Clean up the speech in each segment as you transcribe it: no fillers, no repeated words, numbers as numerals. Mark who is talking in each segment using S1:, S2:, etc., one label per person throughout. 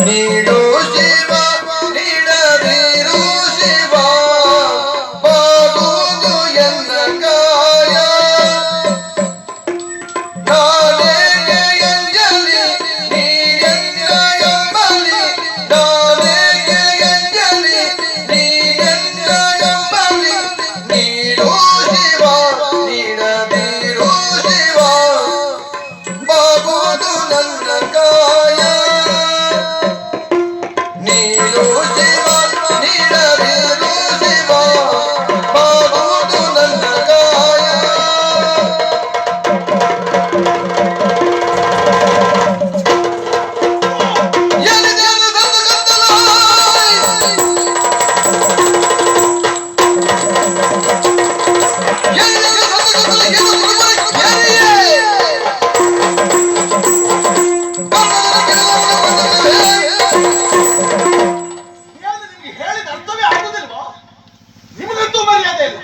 S1: ನೀಡು ಶಿವ ನೀಡದಿರು ಶಿವ ಬಾಗುವುದು ಎನ್ನ ಕಾಯ ನಾನೇಗೆ ಎಂಜಲಿ ನೀನೆನ್ನ ಎಂಬಲಿ ನಾನೇಗೆ ಎಂಜಲಿ ನೀನೆನ್ನ ಎಂಬಲಿ ನೀಡು ಶಿವ ನೀಡದಿರು ಶಿವ ಬಾಗುವುದು ನನ್ನ ಕಾಯ ನೀಡು ಶಿವ ನೀಡದಿರು ಶಿವ ಬಾಗುವುದು ನನ್ನ ಕಾಯ ಎಲ್ಲಿದೆಯಲ್ಲ ನನ್ನ ಗದ್ದಲ ಎಲ್ಲಿದೆಯಲ್ಲ ನನ್ನ ಗದ್ದಲ ಏನು ಗುರುಮನೆ ಏರಿಯೇ
S2: ನಿಮಗೆ ಹೇಳಿದ ಅರ್ಥವೇ ಆಗುದಿಲ್ವಾ? ನಿಮಗಂತೂ ಮರ್ಯಾದೆ ಇಲ್ಲ.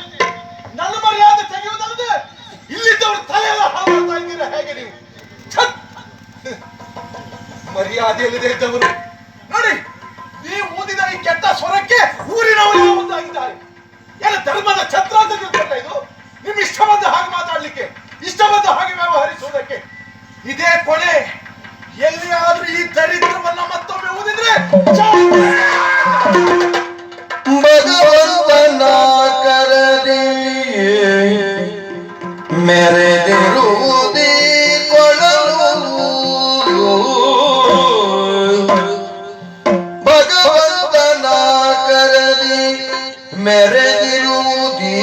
S2: ನನ್ನ ಮರ್ಯಾದೆ ತೆಗೆಯುವುದಲ್ಲದೆ ಇಲ್ಲಿದ್ದವರು ತಲೆಯೆಲ್ಲ ಹಾಳು ಮಾಡ್ತಾ ಇದ್ದೀರಾ ಹೇಗೆ ನೀವು? ಛತ್! ಮರ್ಯಾದೆ ಇಲ್ಲದೆ ಇದ್ದವರು ನೋಡಿ, ನೀವು ಊದಿದ ಈ ಕೆಟ್ಟ ಸ್ವರಕ್ಕೆ ಊರಿನವರೆಲ್ಲ ಒಂದಾಗಿದ್ದಾರೆ. ಎಲ್ಲ ಧರ್ಮದ ಛತ್ರ ಅಂತ ತಿಳ್ಕೊಂಡ ಇದು. ನಿಮ್ ಇಷ್ಟ ಬಂದ ಹಾಗೆ ಮಾತಾಡ್ಲಿಕ್ಕೆ, ಇಷ್ಟ ಬಂದ ಹಾಗೆ ವ್ಯವಹರಿಸುವುದಕ್ಕೆ ಇದೇ ಕೊನೆ. ಎಲ್ಲಿಯಾದ್ರೂ ಈ ದರಿದ್ರವನ್ನ ಮತ್ತೊಮ್ಮೆ ಊದಿದ್ರೆ
S1: ಭಗವಂತನ ಕರದಿ ಮೆರೆದಿರುವುದೇ ಕೊಳಲು ಭಗವಂತನ ಕರದಿ ಮೆರೆದಿರುವುದೀ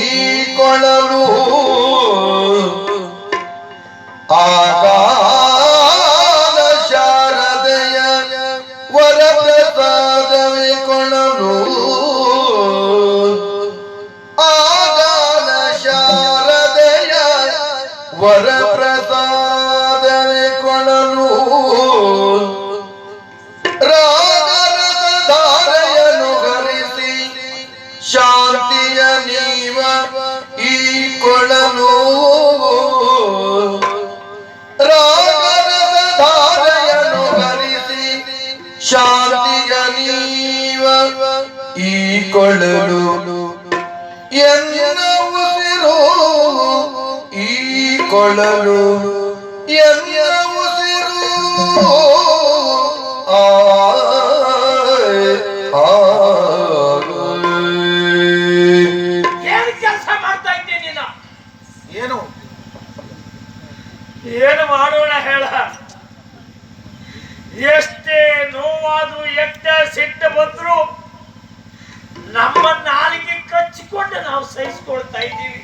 S1: ಕೊಳಲು ಆಗಾನ ಶಾರದೆಯ ವರಪ್ರಸಾದವೇ ಕೊಳಲು ಆಗಾನ ಶಾರದೆಯ ವರಪ್ರಸಾದವೇ ಕೊಳಲು ರಾಗರದ ಧಾರೆಯನ್ನು ಹರಿಸಿ ಶಾಂತಿಯ ನೀವ ಈ ಕೊಳಲು ರಾಗರದ ಧಾರೆಯನ್ನು ಹರಿಸಿ ಶಾಂತಿಯ ನೀವ ಈ ಕೊಳಲು ಎನ್ನ ಉಸಿರು ಈ ಕೊಳಲು ಎನ್ನ ಉಸಿರು ಆ
S2: ಏನು ಕೆಲಸ ಮಾಡ್ತಾ ಇದ್ದೆ ನೀನು? ಏನು ಮಾಡೋಣ ಹೇಳ? ಎಷ್ಟೇ ನೋವಾದ್ರು ಎಷ್ಟೇ ಸಿಟ್ಟು ಬಂದ್ರು ನಮ್ಮ ನಾಲಿಗೆ ಕಚ್ಚಿಕೊಂಡು ನಾವು ಸಹಿಸ್ಕೊಳ್ತಾ ಇದ್ದೀವಿ.